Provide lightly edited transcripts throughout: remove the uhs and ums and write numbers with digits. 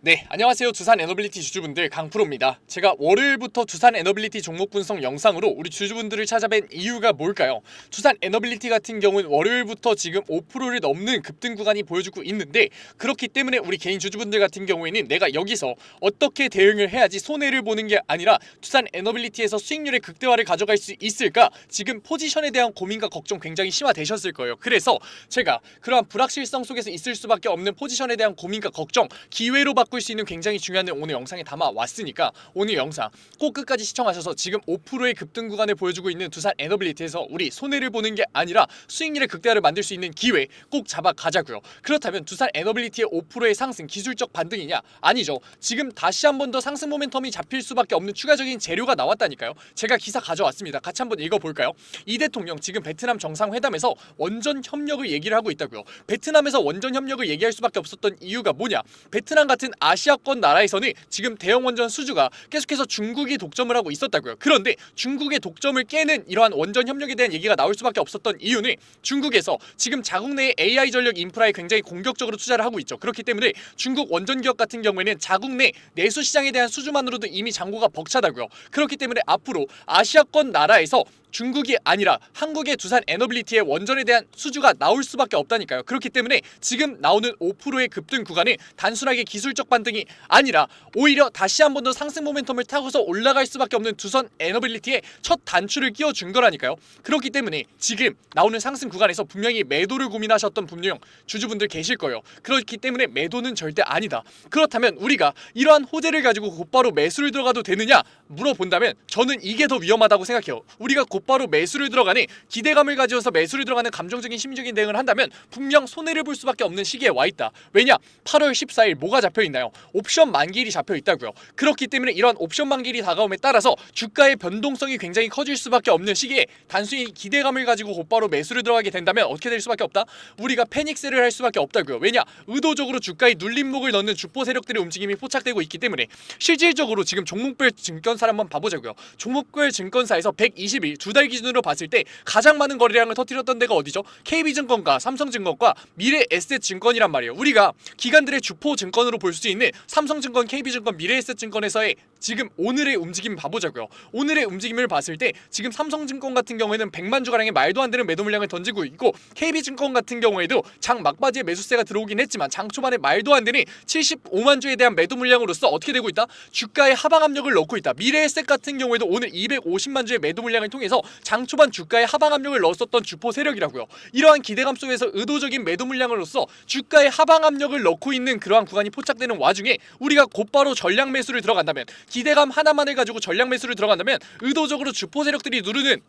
네, 안녕하세요. 두산 에너빌리티 주주분들 강프로입니다. 제가 월요일부터 두산 에너빌리티 종목 분석 영상으로 우리 주주분들을 찾아뵌 이유가 뭘까요? 두산 에너빌리티 같은 경우는 월요일부터 지금 5%를 넘는 급등 구간이 보여주고 있는데, 그렇기 때문에 우리 개인 주주분들 같은 경우에는 내가 여기서 어떻게 대응을 해야지 손해를 보는 게 아니라 두산 에너빌리티에서 수익률의 극대화를 가져갈 수 있을까, 지금 포지션에 대한 고민과 걱정 굉장히 심화되셨을 거예요. 그래서 제가 그러한 불확실성 속에서 있을 수밖에 없는 포지션에 대한 고민과 걱정, 기회로 바꿀 수 있는 굉장히 중요한 내용 오늘 영상에 담아왔으니까 오늘 영상 꼭 끝까지 시청하셔서 지금 5%의 급등 구간을 보여주고 있는 두산 에너빌리티에서 우리 손해를 보는 게 아니라 수익률의 극대화를 만들 수 있는 기회 꼭 잡아가자고요. 그렇다면 두산 에너빌리티의 5%의 상승 기술적 반등이냐? 아니죠. 지금 다시 한 번 더 상승 모멘텀이 잡힐 수밖에 없는 추가적인 재료가 나왔다니까요. 제가 기사 가져왔습니다. 같이 한번 읽어볼까요? 이 대통령 지금 베트남 정상회담에서 원전 협력을 얘기를 하고 있다고요. 베트남에서 원전 협력을 얘기할 수밖에 없었던 이유가 뭐냐? 베트남 같은 아시아권 나라에서는 지금 대형 원전 수주가 계속해서 중국이 독점을 하고 있었다고요. 그런데 중국의 독점을 깨는 이러한 원전 협력에 대한 얘기가 나올 수밖에 없었던 이유는 중국에서 지금 자국 내의 AI 전력 인프라에 굉장히 공격적으로 투자를 하고 있죠. 그렇기 때문에 중국 원전 기업 같은 경우에는 자국 내 내수 시장에 대한 수주만으로도 이미 잔고가 벅차다고요. 그렇기 때문에 앞으로 아시아권 나라에서 중국이 아니라 한국의 두산 에너빌리티의 원전에 대한 수주가 나올 수밖에 없다니까요. 그렇기 때문에 지금 나오는 5%의 급등 구간은 단순하게 기술적 반등이 아니라 오히려 다시 한 번 더 상승 모멘텀을 타고서 올라갈 수밖에 없는 두산 에너빌리티의 첫 단추를 끼워준 거라니까요. 그렇기 때문에 지금 나오는 상승 구간에서 분명히 매도를 고민하셨던 분명 주주분들 계실 거예요. 그렇기 때문에 매도는 절대 아니다. 그렇다면 우리가 이러한 호재를 가지고 곧바로 매수를 들어가도 되느냐 물어본다면 저는 이게 더 위험하다고 생각해요. 우리가 곧바로 매수를 들어가니 기대감을 가지고서 매수를 들어가는 감정적인 심리적인 대응을 한다면 분명 손해를 볼 수밖에 없는 시기에 와있다. 왜냐? 8월 14일 뭐가 잡혀있나요? 옵션 만기일이 잡혀있다고요. 그렇기 때문에 이런 옵션 만기일이 다가옴에 따라서 주가의 변동성이 굉장히 커질 수밖에 없는 시기에 단순히 기대감을 가지고 곧바로 매수를 들어가게 된다면 어떻게 될 수밖에 없다? 우리가 패닉셀을 할 수밖에 없다고요. 왜냐? 의도적으로 주가에 눌림목을 넣는 주포 세력들의 움직임이 포착되고 있기 때문에 실질적으로 지금 종목별 증권사를 한번 봐보자고요. 종목별 증권사에서 120일 두 달 기준으로 봤을 때 가장 많은 거래량을 터뜨렸던 데가 어디죠? KB증권과 삼성증권과 미래에셋증권이란 말이에요. 우리가 기관들의 주포 증권으로 볼 수 있는 삼성증권, KB증권, 미래에셋증권에서의 지금 오늘의 움직임 봐보자고요. 오늘의 움직임을 봤을 때 지금 삼성증권 같은 경우에는 100만 주가량의 말도 안 되는 매도 물량을 던지고 있고, KB증권 같은 경우에도 장 막바지에 매수세가 들어오긴 했지만 장 초반에 말도 안 되는 75만 주에 대한 매도 물량으로서 어떻게 되고 있다? 주가에 하방 압력을 넣고 있다. 미래에셋 같은 경우에도 오늘 250만 주의 매도 물량을 통해서 장 초반 주가에 하방 압력을 넣었었던 주포 세력이라고요. 이러한 기대감 속에서 의도적인 매도 물량으로서 주가에 하방 압력을 넣고 있는 그러한 구간이 포착되는 와중에 우리가 곧바로 전량 매수를 들어간다면, 기대감 하나만을 가지고 전량 매수를 들어간다면 의도적으로 주포 세력들이 누르는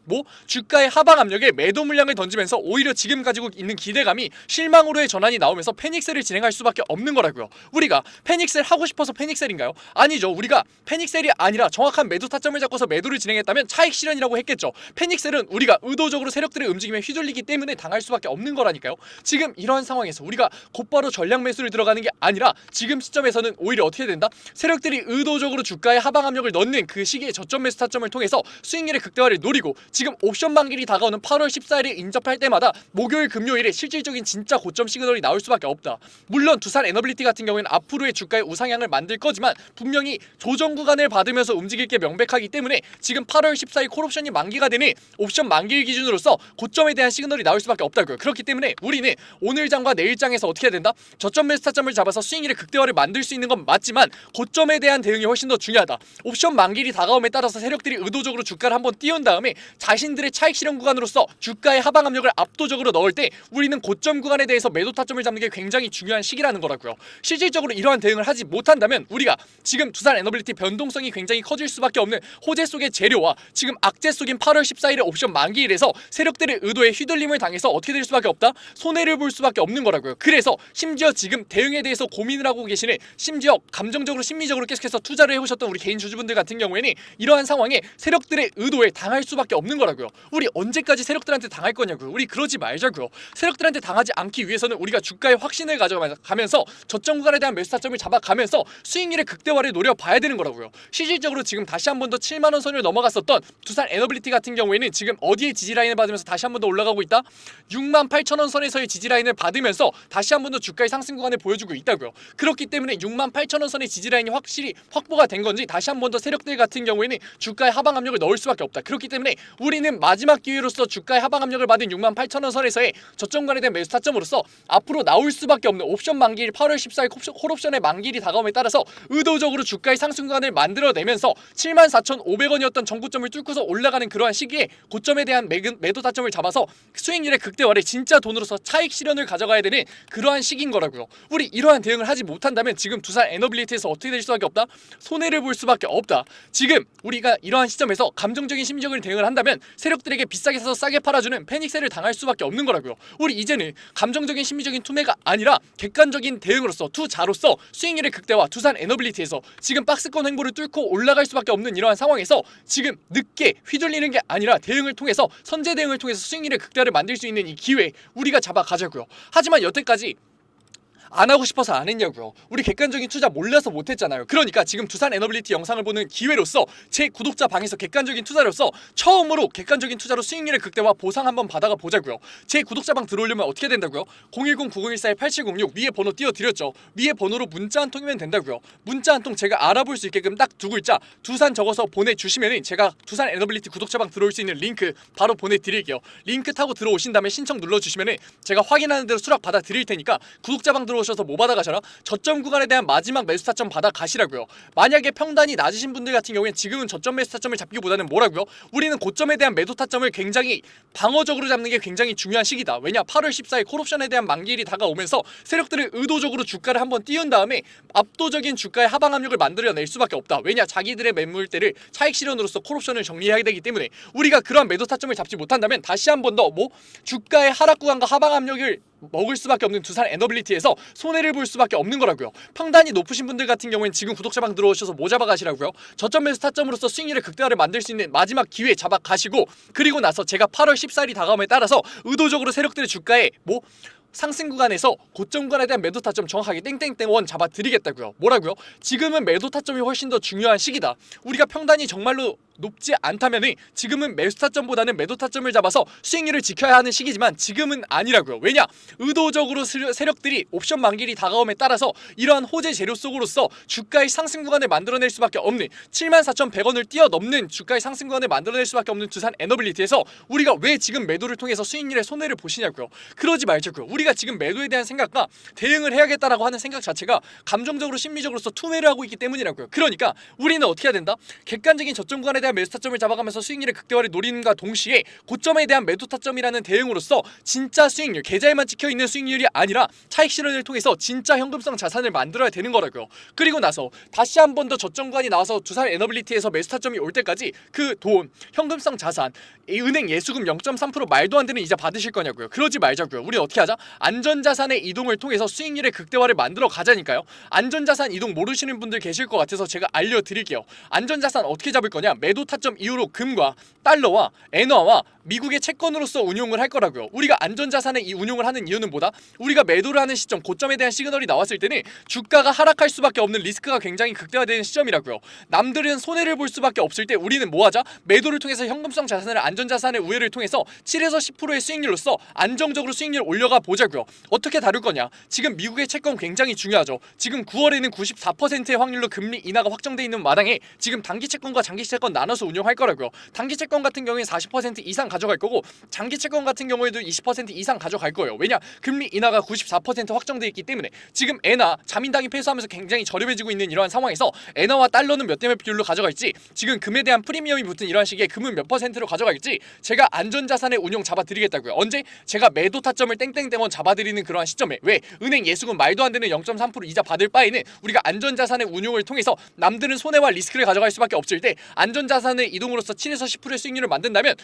주가의 하방 압력에 매도 물량을 던지면서 오히려 지금 가지고 있는 기대감이 실망으로의 전환이 나오면서 패닉셀을 진행할 수밖에 없는 거라고요. 우리가 패닉셀 하고 싶어서 패닉셀인가요? 아니죠. 우리가 패닉셀이 아니라 정확한 매도 타점을 잡고서 매도를 진행했다면 차익 실현이라고 했겠죠. 패닉셀은 우리가 의도적으로 세력들의 움직임에 휘둘리기 때문에 당할 수밖에 없는 거라니까요. 지금 이러한 상황에서 우리가 곧바로 전량 매수를 들어가는 게 아니라 지금 시점에서는 오히려 어떻게 된다? 세력들이 의도적으로 주가에 하방 압력을 넣는 그 시기의 저점 매수 타점을 통해서 수익률의 극대화를 노리고, 지금 옵션 만기일이 다가오는 8월 14일에 인접할 때마다 목요일 금요일에 실질적인 진짜 고점 시그널이 나올 수밖에 없다. 물론 두산 에너빌리티 같은 경우에는 앞으로의 주가의 우상향을 만들 거지만 분명히 조정 구간을 받으면서 움직일 게 명백하기 때문에 지금 8월 14일 콜옵션이 만기가 되는 옵션 만기일 기준으로서 고점에 대한 시그널이 나올 수밖에 없다고요. 그렇기 때문에 우리는 오늘 장과 내일 장에서 어떻게 해야 된다? 저점 매수 타점을 잡아서 수익률의 극대화를 만들 수 있는 건 맞지만 고점에 대한 대응이 훨씬 더 중요하다. 옵션 만기일이 다가옴에 따라서 세력들이 의도적으로 주가를 한번 띄운 다음에 자신들의 차익 실현 구간으로서 주가의 하방 압력을 압도적으로 넣을 때 우리는 고점 구간에 대해서 매도 타점을 잡는 게 굉장히 중요한 시기라는 거라고요. 실질적으로 이러한 대응을 하지 못한다면 우리가 지금 두산 에너빌리티 변동성이 굉장히 커질 수밖에 없는 호재 속의 재료와 지금 악재 속인 8월 14일의 옵션 만기일에서 세력들의 의도에 휘둘림을 당해서 어떻게 될 수밖에 없다? 손해를 볼 수밖에 없는 거라고요. 그래서 심지어 지금 대응에 대해서 고민을 하고 계시는, 심지어 감정적으로 심리적으로 계속해서 투자를 해오셨던 우리 개인 주주분들 같은 경우에는 이러한 상황에 세력들의 의도에 당할 수밖에 없는 거라고요. 우리 언제까지 세력들한테 당할 거냐고요. 우리 그러지 말자고요. 세력들한테 당하지 않기 위해서는 우리가 주가의 확신을 가져가면서 저점 구간에 대한 매수 타점을 잡아가면서 수익률의 극대화를 노려봐야 되는 거라고요. 실질적으로 지금 다시 한 번 더 7만원 선을 넘어갔었던 두산 에너빌리티 같은 같은 경우에는 지금 어디에 지지라인을 받으면서 다시 한 번 더 올라가고 있다? 68,000원 선에서의 지지라인을 받으면서 다시 한 번 더 주가의 상승 구간을 보여주고 있다고요. 그렇기 때문에 68,000원 선의 지지라인이 확실히 확보가 된 건지 다시 한 번 더 세력들 같은 경우에는 주가의 하방 압력을 넣을 수밖에 없다. 그렇기 때문에 우리는 마지막 기회로서 주가의 하방 압력을 받은 68,000원 선에서의 저점관에 대한 매수 타점으로서 앞으로 나올 수밖에 없는 옵션 만기일 8월 14일 콜옵션의 만기일이 다가옴에 따라서 의도적으로 주가의 상승 구간을 만들어내면서 74,500원이었던 전고점을 뚫고서 올라가는 그러한 시기에 고점에 대한 매도 타점을 잡아서 수익률의 극대화를 진짜 돈으로서 차익 실현을 가져가야 되는 그러한 시기인 거라고요. 우리 이러한 대응을 하지 못한다면 지금 두산 에너빌리티에서 어떻게 될 수밖에 없다? 손해를 볼 수밖에 없다. 지금 우리가 이러한 시점에서 감정적인 심리적인 대응을 한다면 세력들에게 비싸게 사서 싸게 팔아주는 패닉세를 당할 수밖에 없는 거라고요. 우리 이제는 감정적인 심리적인 투매가 아니라 객관적인 대응으로서 투자로서 수익률의 극대화 두산 에너빌리티에서 지금 박스권 횡보를 뚫고 올라갈 수밖에 없는 이러한 상황에서 지금 늦게 휘둘리는 게 아니라 대응을 통해서 선제 대응을 통해서 수익률의 극대화를 만들 수 있는 이 기회 우리가 잡아 가자고요. 하지만 여태까지 안 하고 싶어서 안 했냐고요. 우리 객관적인 투자 몰라서 못 했잖아요. 그러니까 지금 두산 에너빌리티 영상을 보는 기회로서 제 구독자 방에서 객관적인 투자로서 처음으로 객관적인 투자로 수익률의 극대화 보상 한번 받아가 보자고요. 제 구독자 방 들어오려면 어떻게 된다고요? 010-9014-8706 위에 번호 띄워드렸죠. 위에 번호로 문자 한 통이면 된다고요. 문자 한 통 제가 알아볼 수 있게끔 딱 두 글자 두산 적어서 보내주시면은 제가 두산 에너빌리티 구독자 방 들어올 수 있는 링크 바로 보내드릴게요. 링크 타고 들어오신 다음에 신청 눌러주시면은 제가 확인하는 대로 수락 받아 드릴 테니까 구독자 방 들어오셔서 뭐 받아가셔라? 저점 구간에 대한 마지막 매수 타점 받아가시라고요. 만약에 평단이 낮으신 분들 같은 경우엔 지금은 저점 매수 타점을 잡기보다는 뭐라고요? 우리는 고점에 대한 매도 타점을 굉장히 방어적으로 잡는 게 굉장히 중요한 시기다. 왜냐? 8월 14일 콜옵션에 대한 만기일이 다가오면서 세력들을 의도적으로 주가를 한번 띄운 다음에 압도적인 주가의 하방 압력을 만들어낼 수밖에 없다. 왜냐? 자기들의 매물대를 차익 실현으로서 콜옵션을 정리해야 되기 때문에 우리가 그런 매도 타점을 잡지 못한다면 다시 한 번 더 주가의 하락 구간과 하방 압력을 먹을 수밖에 없는 두산 에너빌리티에서 손해를 볼 수밖에 없는 거라고요. 평단이 높으신 분들 같은 경우엔 지금 구독자방 들어오셔서 뭐 잡아가시라고요? 저점 매수 타점으로서 수익률의 극대화를 만들 수 있는 마지막 기회 잡아가시고 그리고 나서 제가 8월 14일이 다가옴에 따라서 의도적으로 세력들의 주가에 상승 구간에서 고점 구간에 대한 매도 타점 정확하게 땡땡땡1 잡아드리겠다고요. 뭐라고요? 지금은 매도 타점이 훨씬 더 중요한 시기다. 우리가 평단이 정말로 높지 않다면은 지금은 매수 타점보다는 매도 타점을 잡아서 수익률을 지켜야 하는 시기지만 지금은 아니라고요. 왜냐? 의도적으로 세력들이 옵션 만기일이 다가옴에 따라서 이러한 호재 재료 속으로서 주가의 상승 구간을 만들어낼 수밖에 없는 74,100원을 뛰어넘는 주가의 상승 구간을 만들어낼 수밖에 없는 두산 에너빌리티에서 우리가 왜 지금 매도를 통해서 수익률에 손해를 보시냐고요. 그러지 말자고요. 우리가 지금 매도에 대한 생각과 대응을 해야겠다라고 하는 생각 자체가 감정적으로 심리적으로서 투매를 하고 있기 때문이라고요. 그러니까 우리는 어떻게 해야 된다? 객관적인 저점 구간에 대한 매수 타점을 잡아가면서 수익률의 극대화를 노리는가 동시에 고점에 대한 매도 타점이라는 대응으로서 진짜 수익률, 계좌에만 찍혀있는 수익률이 아니라 차익 실현을 통해서 진짜 현금성 자산을 만들어야 되는 거라고요. 그리고 나서 다시 한 번 더 저점 구간이 나와서 두산 에너빌리티에서 매수 타점이 올 때까지 그 돈, 현금성 자산, 은행 예수금 0.3% 말도 안 되는 이자 받으실 거냐고요. 그러지 말자고요. 우리 어떻게 하자? 안전자산의 이동을 통해서 수익률의 극대화를 만들어 가자니까요. 안전자산 이동 모르시는 분들 계실 것 같아서 제가 알려드릴게요. 안전자산 어떻게 잡을 거냐? 매도 타점 이후로 금과 달러와 엔화와 미국의 채권으로서 운용을 할 거라고요. 우리가 안전자산의 이 운용을 하는 이유는 뭐다? 우리가 매도를 하는 시점, 고점에 대한 시그널이 나왔을 때는 주가가 하락할 수밖에 없는 리스크가 굉장히 극대화되는 시점이라고요. 남들은 손해를 볼 수밖에 없을 때 우리는 뭐하자? 매도를 통해서 현금성 자산을 안전자산의 우회를 통해서 7에서 10%의 수익률로서 안정적으로 수익률을 올려가 보자고요. 어떻게 다룰 거냐? 지금 미국의 채권 굉장히 중요하죠. 지금 9월에는 94%의 확률로 금리 인하가 확정돼 있는 마당에 지금 단기 채권과 장기 채권 나눠서 운용할 거라고요. 단기 채권 같은 경우에 40% 이상 가져갈 거고 장기 채권 같은 경우에도 20% 이상 가져갈 거예요. 왜냐? 금리 인하가 94% 확정돼 있기 때문에 지금 엔화 자민당이 패소하면서 굉장히 저렴해지고 있는 이러한 상황에서 엔화와 달러는 몇 대 몇 비율로 가져갈지 지금 금에 대한 프리미엄이 붙은 이러한 시기에 금은 몇 %로 가져갈지 제가 안전자산의 운용 잡아드리겠다고요. 언제? 제가 매도 타점을 땡땡땡원 잡아드리는 그러한 시점에 왜? 은행 예수금 말도 안 되는 0.3% 이자 받을 바에는 우리가 안전자산의 운용을 통해서 남들은 손해와 리스크를 가져갈 수밖에 없을 때 안전자산의 이동으로서 7에서 10%의 수익률을 만든다면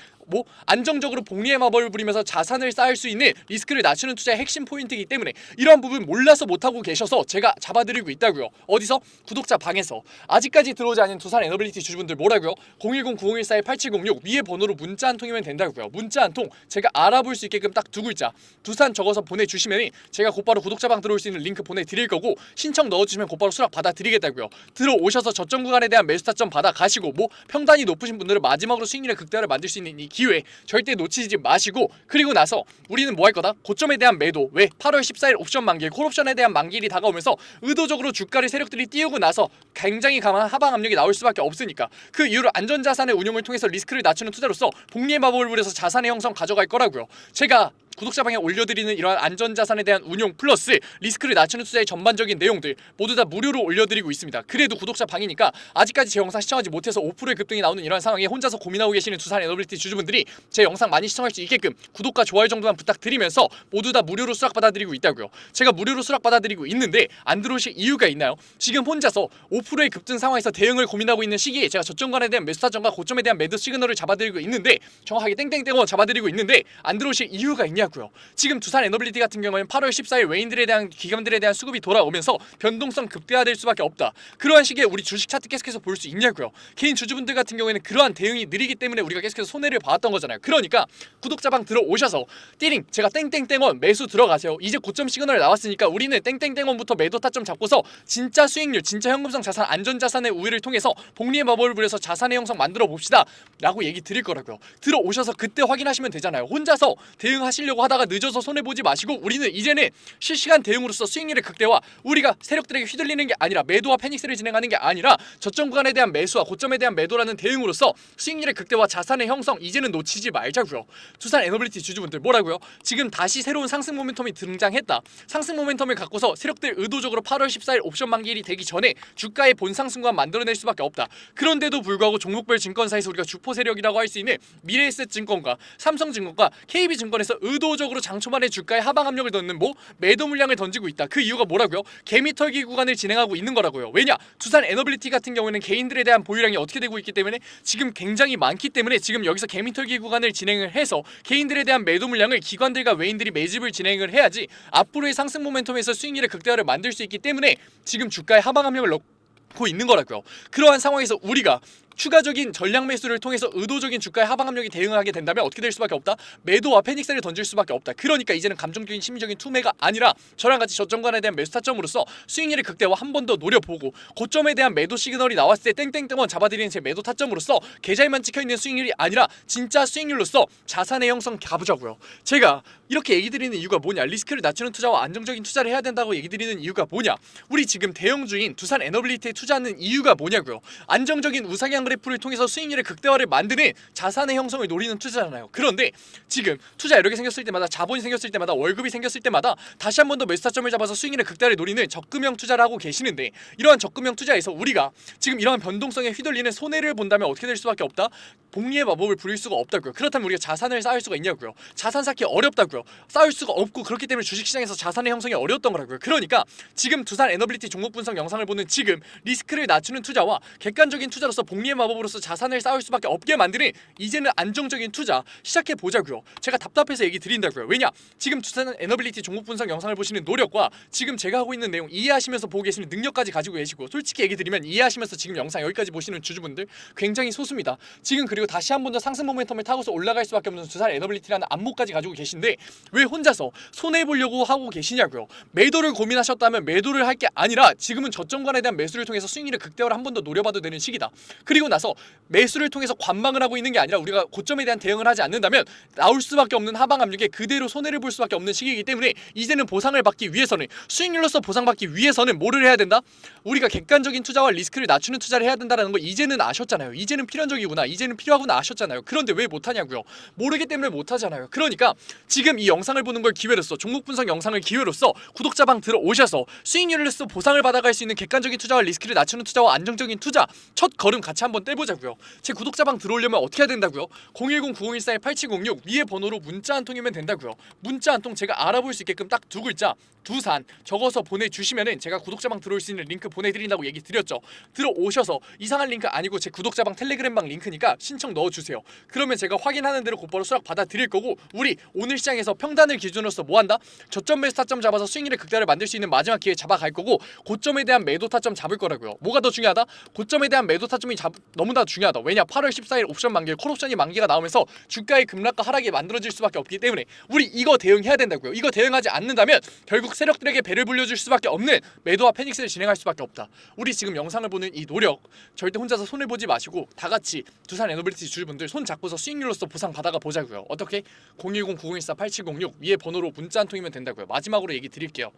안정적으로 복리의 마법을 부리면서 자산을 쌓을 수 있는 리스크를 낮추는 투자의 핵심 포인트이기 때문에 이러한 부분 몰라서 못하고 계셔서 제가 잡아드리고 있다고요. 어디서? 구독자 방에서. 아직까지 들어오지 않은 두산 에너빌리티 주주분들 뭐라고요? 010-9014-8706 위에 번호로 문자 한 통이면 된다고요. 문자 한 통 제가 알아볼 수 있게끔 딱 두 글자 두산 적어서 적어서 보내주시면 제가 곧바로 구독자방 들어올 수 있는 링크 보내드릴 거고, 신청 넣어주시면 곧바로 수락 받아드리겠다고요. 들어오셔서 저점 구간에 대한 매수 타점 받아가시고, 뭐 평단이 높으신 분들은 마지막으로 수익률의 극대화를 만들 수 있는 이 기회 절대 놓치지 마시고, 그리고 나서 우리는 뭐 할 거다? 고점에 대한 매도. 왜? 8월 14일 옵션 만기, 콜옵션에 대한 만기일이 다가오면서 의도적으로 주가를 세력들이 띄우고 나서 굉장히 강한 하방 압력이 나올 수밖에 없으니까, 그 이후로 안전자산의 운용을 통해서 리스크를 낮추는 투자로서 복리의 마법을 부려서 자산의 형성 가져갈 거라고요. 제가 구독자방에 올려드리는 이러한 안전자산에 대한 운용 플러스 리스크를 낮추는 투자의 전반적인 내용들 모두 다 무료로 올려드리고 있습니다. 그래도 구독자방이니까 아직까지 제 영상 시청하지 못해서 5%의 급등이 나오는 이러한 상황에 혼자서 고민하고 계시는 두산 에너빌리티 주주분들이 제 영상 많이 시청할 수 있게끔 구독과 좋아요 정도만 부탁드리면서 모두 다 무료로 수락받아드리고 있다고요. 제가 무료로 수락받아드리고 있는데 안 들어오실 이유가 있나요? 지금 혼자서 5%의 급등 상황에서 대응을 고민하고 있는 시기에 제가 저점간에 대한 매수 타점과 고점에 대한 매도 시그널을 잡아드리고 있는데, 정확하게 땡땡땡원 잡아드리고 있는데 안 들어오실 이유가 있냐고요. 지금 두산 에너빌리티 같은 경우에는 8월 14일 외인들에 대한 기관들에 대한 수급이 돌아오면서 변동성 극대화될 수밖에 없다. 그러한 시기에 우리 주식 차트 계속해서 볼 수 있냐고요. 개인 주주분들 같은 경우에는 그러한 대응이 느리기 때문에 우리가 계속해서 손해를 봐왔던 거잖아요. 그러니까 구독자방 들어오셔서 띠링 제가 땡땡땡원 매수 들어가세요. 이제 고점 시그널 나왔으니까 우리는 땡땡땡원부터 매도 타점 잡고서 진짜 수익률, 진짜 현금성 자산, 안전자산의 우위를 통해서 복리의 마법을 부려서 자산의 형성 만들어 봅시다 라고 얘기 드릴 거라고요. 들어오셔서 그때 확인하시면 되잖아요. 혼자서 대응하시려고 하다가 늦어서 손해보지 마시고, 우리는 이제는 실시간 대응으로서 수익률의 극대화, 우리가 세력들에게 휘둘리는 게 아니라 매도와 패닉스를 진행하는 게 아니라 저점 구간에 대한 매수와 고점에 대한 매도라는 대응으로서 수익률의 극대화, 자산의 형성 이제는 놓치지 말자고요. 두산 에너빌리티 주주분들 뭐라고요? 지금 다시 새로운 상승 모멘텀이 등장했다. 상승 모멘텀을 갖고서 세력들 의도적으로 8월 14일 옵션 만기일이 되기 전에 주가의 본상승과 만들어낼 수밖에 없다. 그런데도 불구하고 종목별 증권사에서 우리가 주포 세력이라고 할 수 있는 미래에셋증권과 삼성증권과 KB증권에서 의도적으로 장초반에 주가에 하방 압력을 넣는 뭐 매도 물량을 던지고 있다. 그 이유가 뭐라고요? 개미털기 구간을 진행하고 있는 거라고요. 왜냐? 두산 에너빌리티 같은 경우에는 개인들에 대한 보유량이 어떻게 되고 있기 때문에 지금 굉장히 많기 때문에 지금 여기서 개미털기 구간을 진행을 해서 개인들에 대한 매도 물량을 기관들과 외인들이 매집을 진행을 해야지 앞으로의 상승 모멘텀에서 수익률의 극대화를 만들 수 있기 때문에 지금 주가에 하방 압력을 넣고 있는 거라고요. 그러한 상황에서 우리가 추가적인 전략 매수를 통해서 의도적인 주가의 하방 압력이 대응하게 된다면 어떻게 될 수밖에 없다? 매도와 패닉셀을 던질 수밖에 없다. 그러니까 이제는 감정적인 심리적인 투매가 아니라 저랑 같이 저점간에 대한 매수 타점으로서 수익률의 극대화 한 번 더 노려보고, 고점에 대한 매도 시그널이 나왔을 때 땡땡땡원 잡아드리는 제 매도 타점으로서 계좌에만 찍혀있는 수익률이 아니라 진짜 수익률로서 자산의 형성 가보자고요. 제가 이렇게 얘기 드리는 이유가 뭐냐? 리스크를 낮추는 투자와 안정적인 투자를 해야 된다고 얘기 드리는 이유가 뭐냐? 우리 지금 대형주인 두산 에너빌리티에 투자하는 이유가 뭐냐고요? 안정적인 우상향 그래프를 통해서 수익률의 극대화를 만드는 자산의 형성을 노리는 투자잖아요. 그런데 지금 투자 여력이 생겼을 때마다, 자본이 생겼을 때마다, 월급이 생겼을 때마다 다시 한 번 더 매수 타점을 잡아서 수익률의 극대화를 노리는 적금형 투자를 하고 계시는데, 이러한 적금형 투자에서 우리가 지금 이러한 변동성에 휘둘리는 손해를 본다면 어떻게 될 수밖에 없다? 복리의 마법을 부릴 수가 없다고요. 그렇다면 우리가 자산을 쌓을 수가 있냐고요. 자산 쌓기 어렵다고요. 쌓을 수가 없고, 그렇기 때문에 주식시장에서 자산의 형성이 어려웠던 거라고요. 그러니까 지금 두산 에너빌리티 종목 분석 영상을 보는 지금 리스크를 낮추는 투자와 객관적인 투자로서 복리의 마법으로서 자산을 쌓을 수밖에 없게 만드는 이제는 안정적인 투자 시작해 보자고요. 제가 답답해서 얘기 드린다고요. 왜냐? 지금 두산 에너빌리티 종목 분석 영상을 보시는 노력과 지금 제가 하고 있는 내용 이해하시면서 보고 계시는 능력까지 가지고 계시고, 솔직히 얘기 드리면 이해하시면서 지금 영상 여기까지 보시는 주주분들 굉장히 소수입니다. 지금 그리고 다시 한 번 더 상승 모멘텀을 타고서 올라갈 수밖에 없는 두산 에너빌리티라는 안목까지 가지고 계신데 왜 혼자서 손해 보려고 하고 계시냐고요. 매도를 고민하셨다면 매도를 할 게 아니라 지금은 저점간에 대한 매수를 통해서 수익률의 극대화를 한 번 더 노려봐도 되는 시기다. 그리고 나서 매수를 통해서 관망을 하고 있는 게 아니라 우리가 고점에 대한 대응을 하지 않는다면 나올 수밖에 없는 하방 압력에 그대로 손해를 볼 수밖에 없는 시기이기 때문에 이제는 보상을 받기 위해서는, 수익률로서 보상받기 위해서는 뭐를 해야 된다? 우리가 객관적인 투자와 리스크를 낮추는 투자를 해야 된다는 거 이제는 아셨잖아요. 이제는 필연적이구나, 이제는 필요하구나 아셨잖아요. 그런데 왜 못하냐고요. 모르기 때문에 못하잖아요. 그러니까 지금 이 영상을 보는 걸 기회로서, 종목 분석 영상을 기회로서 구독자방 들어오셔서 수익률로서 보상을 받아갈 수 있는 객관적인 투자와 리스크를 낮추는 투자와 안정적인 투자 첫 걸음 같이 한번 떼보자고요. 제 구독자방 들어오려면 어떻게 해야 된다고요? 010-9014-8706 위에 번호로 문자 한 통이면 된다고요. 문자 한 통 제가 알아볼 수 있게끔 딱 두 글자 두산 적어서 보내주시면은 제가 구독자방 들어올 수 있는 링크 보내드린다고 얘기 드렸죠. 들어오셔서 이상한 링크 아니고 제 구독자방 텔레그램방 링크니까 신청 넣어주세요. 그러면 제가 확인하는 대로 곧바로 수락 받아드릴 거고, 우리 오늘 시장에서 평단을 기준으로서 뭐한다? 저점 매수 타점 잡아서 수익률의 극대화를 만들 수 있는 마지막 기회 잡아갈 거고, 고점에 대한 매도 타점 잡을 거라고요. 뭐가 더 중요하다? 고점에 대한 매도 타점이 너무나 중요하다. 왜냐? 8월 14일 옵션 만기, 콜옵션이 만기가 나오면서 주가의 급락과 하락이 만들어질 수밖에 없기 때문에 우리 이거 대응해야 된다고요. 이거 대응하지 않는다면 결국 세력들에게 배를 불려줄 수밖에 없는 매도와 패닉스를 진행할 수밖에 없다. 우리 지금 영상을 보는 이 노력 절대 혼자서 손해보지 마시고 다 같이 두산 에너빌리티 주주분들 손 잡고서 수익률로서 보상 받아가 보자고요. 어떻게? 010-9014-8706 위에 번호로 문자 한 통이면 된다고요. 마지막으로 얘기 드릴게요.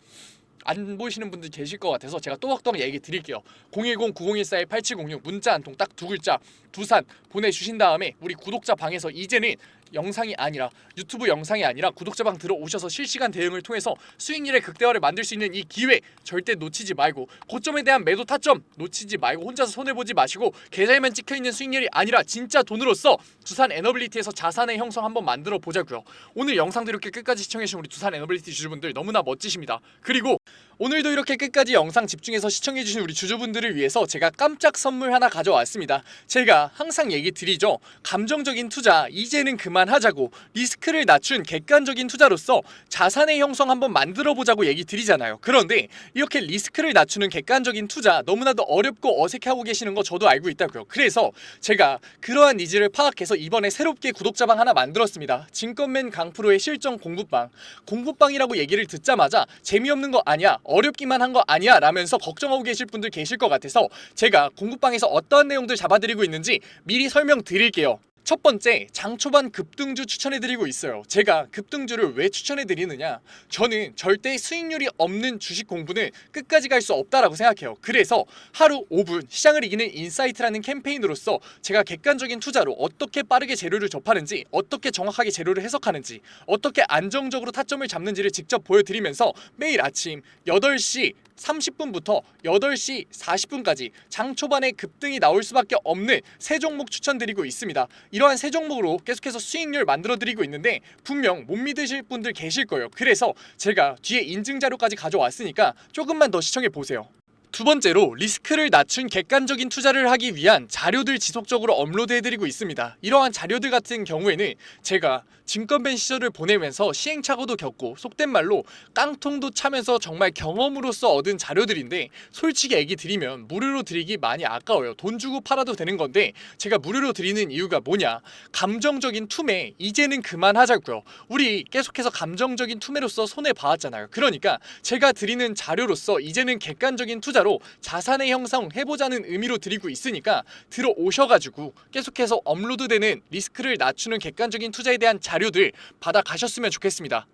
안 보이시는 분들 계실 것 같아서 제가 또박또박 얘기 드릴게요. 010-9014-8706 문자 한 통 딱 두 글자 두산 보내주신 다음에 우리 구독자 방에서 이제는 영상이 아니라 유튜브 영상이 아니라 구독자 방 들어오셔서 실시간 대응을 통해서 수익률의 극대화를 만들 수 있는 이 기회 절대 놓치지 말고, 고점에 대한 매도 타점 놓치지 말고 혼자서 손해보지 마시고, 계좌에만 찍혀있는 수익률이 아니라 진짜 돈으로서 두산 에너빌리티에서 자산의 형성 한번 만들어 보자고요. 오늘 영상도 이렇게 끝까지 시청해주신 우리 두산 에너빌리티 주주분들 너무나 멋지십니다. 그리고 오늘도 이렇게 끝까지 영상 집중해서 시청해주신 우리 주주분들을 위해서 제가 깜짝 선물 하나 가져왔습니다. 제가 항상 얘기 드리죠. 감정적인 투자 이제는 그만하자고, 리스크를 낮춘 객관적인 투자로서 자산의 형성 한번 만들어 보자고 얘기 드리잖아요. 그런데 이렇게 리스크를 낮추는 객관적인 투자 너무나도 어렵고 어색해하고 계시는 거 저도 알고 있다고요. 그래서 제가 그러한 니즈를 파악해서 이번에 새롭게 구독자방 하나 만들었습니다. 증권맨 강프로의 실전 공부방. 공부방이라고 얘기를 듣자마자 재미없는 거 아니야, 어렵기만 한 거 아니야 라면서 걱정하고 계실 분들 계실 것 같아서 제가 공부방에서 어떠한 내용들 잡아드리고 있는지 미리 설명드릴게요. 첫 번째, 장 초반 급등주 추천해드리고 있어요. 제가 급등주를 왜 추천해드리느냐, 저는 절대 수익률이 없는 주식 공부는 끝까지 갈 수 없다라고 생각해요. 그래서 하루 5분 시장을 이기는 인사이트라는 캠페인으로서 제가 객관적인 투자로 어떻게 빠르게 재료를 접하는지, 어떻게 정확하게 재료를 해석하는지, 어떻게 안정적으로 타점을 잡는지를 직접 보여드리면서 매일 아침 8시 30분부터 8시 40분까지 장 초반에 급등이 나올 수밖에 없는 세 종목 추천드리고 있습니다. 이러한 세 종목으로 계속해서 수익률 만들어드리고 있는데 분명 못 믿으실 분들 계실 거예요. 그래서 제가 뒤에 인증 자료까지 가져왔으니까 조금만 더 시청해보세요. 두 번째로, 리스크를 낮춘 객관적인 투자를 하기 위한 자료들 지속적으로 업로드해드리고 있습니다. 이러한 자료들 같은 경우에는 제가 증권맨 시절을 보내면서 시행착오도 겪고 속된 말로 깡통도 차면서 정말 경험으로서 얻은 자료들인데, 솔직히 얘기 드리면 무료로 드리기 많이 아까워요. 돈 주고 팔아도 되는 건데 제가 무료로 드리는 이유가 뭐냐, 감정적인 투매 이제는 그만하자고요. 우리 계속해서 감정적인 투매로서 손해봐왔잖아요. 그러니까 제가 드리는 자료로서 이제는 객관적인 투자로 자산의 형성 해보자는 의미로 드리고 있으니까 들어오셔가지고 계속해서 업로드되는 리스크를 낮추는 객관적인 투자에 대한 자료들 받아가셨으면 좋겠습니다.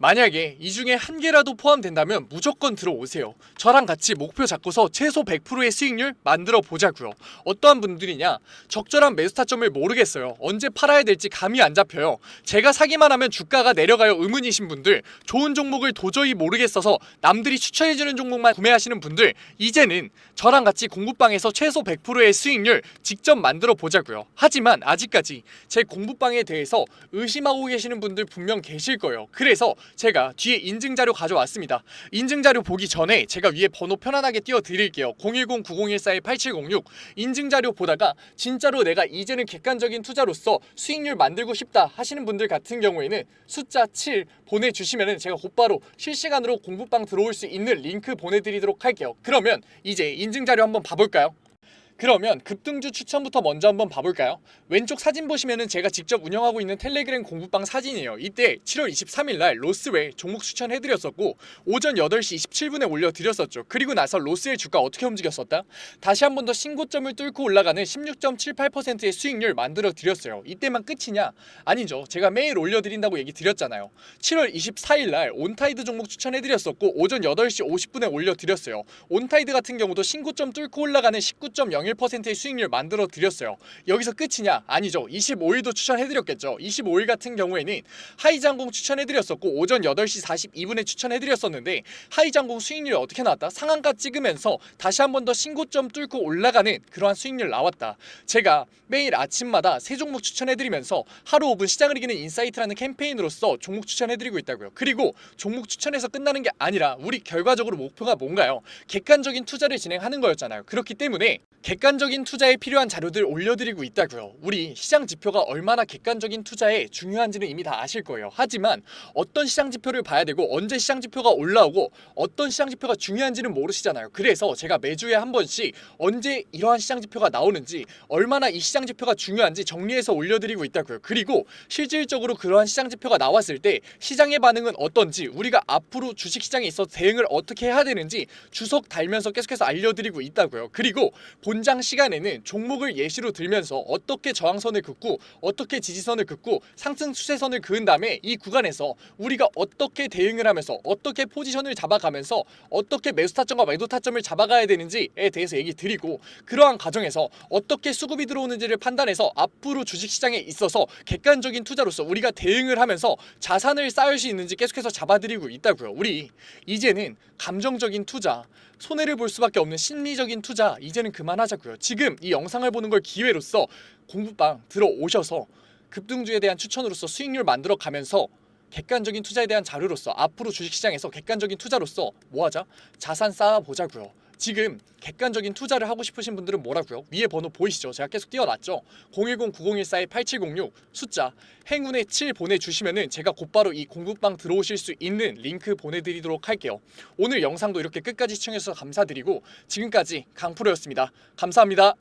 만약에 이 중에 한 개라도 포함된다면 무조건 들어오세요. 저랑 같이 목표 잡고서 최소 100%의 수익률 만들어 보자고요. 어떠한 분들이냐, 적절한 매수 타점을 모르겠어요. 언제 팔아야 될지 감이 안 잡혀요. 제가 사기만 하면 주가가 내려가요 의문이신 분들, 좋은 종목을 도저히 모르겠어서 남들이 추천해주는 종목만 구매하시는 분들, 이제는 저랑 같이 공부방에서 최소 100%의 수익률 직접 만들어 보자고요. 하지만 아직까지 제 공부방에 대해서 의심하고 계시는 분들 분명 계실 거예요. 그래서 제가 뒤에 인증자료 가져왔습니다. 인증자료 보기 전에 제가 위에 번호 편안하게 띄워드릴게요. 010-9014-8706 인증자료 보다가 진짜로 내가 이제는 객관적인 투자로서 수익률 만들고 싶다 하시는 분들 같은 경우에는 숫자 7 보내주시면 제가 곧바로 실시간으로 공부방 들어올 수 있는 링크 보내드리도록 할게요. 그러면 이제 인증자료 한번 봐볼까요? 그러면 급등주 추천부터 먼저 한번 봐볼까요? 왼쪽 사진 보시면은 제가 직접 운영하고 있는 텔레그램 공부방 사진이에요. 이때 7월 23일날 로스웰 종목 추천해드렸었고 오전 8시 27분에 올려드렸었죠. 그리고 나서 로스웰 주가 어떻게 움직였었다? 다시 한 번 더 신고점을 뚫고 올라가는 16.78%의 수익률 만들어드렸어요. 이때만 끝이냐? 아니죠. 제가 매일 올려드린다고 얘기 드렸잖아요. 7월 24일날 온타이드 종목 추천해드렸었고 오전 8시 50분에 올려드렸어요. 온타이드 같은 경우도 신고점 뚫고 올라가는 19.01%의 수익률 만들어 드렸어요. 여기서 끝이냐? 아니죠. 25일도 추천해드렸겠죠. 25일 같은 경우에는 하이장공 추천해드렸었고 오전 8시 42분에 추천해드렸었는데 하이장공 수익률이 어떻게 나왔다? 상한가 찍으면서 다시 한 번 더 신고점 뚫고 올라가는 그러한 수익률 나왔다. 제가 매일 아침마다 세 종목 추천해드리면서 하루 5분 시장을 이기는 인사이트라는 캠페인으로서 종목 추천해드리고 있다고요. 그리고 종목 추천해서 끝나는 게 아니라 우리 결과적으로 목표가 뭔가요? 객관적인 투자를 진행하는 거였잖아요. 그렇기 때문에 객관적인 투자에 필요한 자료들 올려드리고 있다고요. 우리 시장 지표가 얼마나 객관적인 투자에 중요한지는 이미 다 아실 거예요. 하지만 어떤 시장 지표를 봐야 되고 언제 시장 지표가 올라오고 어떤 시장 지표가 중요한지는 모르시잖아요. 그래서 제가 매주에 한 번씩 언제 이러한 시장 지표가 나오는지 얼마나 이 시장 지표가 중요한지 정리해서 올려드리고 있다고요. 그리고 실질적으로 그러한 시장 지표가 나왔을 때 시장의 반응은 어떤지, 우리가 앞으로 주식시장에 있어서 대응을 어떻게 해야 되는지 주석 달면서 계속해서 알려드리고 있다고요. 그리고 본장 시간에는 종목을 예시로 들면서 어떻게 저항선을 긋고 어떻게 지지선을 긋고 상승 추세선을 그은 다음에 이 구간에서 우리가 어떻게 대응을 하면서 어떻게 포지션을 잡아가면서 어떻게 매수 타점과 매도 타점을 잡아가야 되는지에 대해서 얘기 드리고, 그러한 과정에서 어떻게 수급이 들어오는지를 판단해서 앞으로 주식시장에 있어서 객관적인 투자로서 우리가 대응을 하면서 자산을 쌓을 수 있는지 계속해서 잡아드리고 있다고요. 우리 이제는 감정적인 투자, 손해를 볼 수밖에 없는 심리적인 투자 이제는 그만하자고요. 지금 이 영상을 보는 걸 기회로서 공부방 들어오셔서 급등주에 대한 추천으로서 수익률 만들어 가면서 객관적인 투자에 대한 자료로서 앞으로 주식시장에서 객관적인 투자로서 뭐하자? 자산 쌓아보자고요. 지금 객관적인 투자를 하고 싶으신 분들은 뭐라고요? 위에 번호 보이시죠? 제가 계속 띄워놨죠? 010-9014-8706 숫자 행운의 7 보내주시면은 제가 곧바로 이 공부방 들어오실 수 있는 링크 보내드리도록 할게요. 오늘 영상도 이렇게 끝까지 시청해주셔서 감사드리고 지금까지 강프로였습니다. 감사합니다.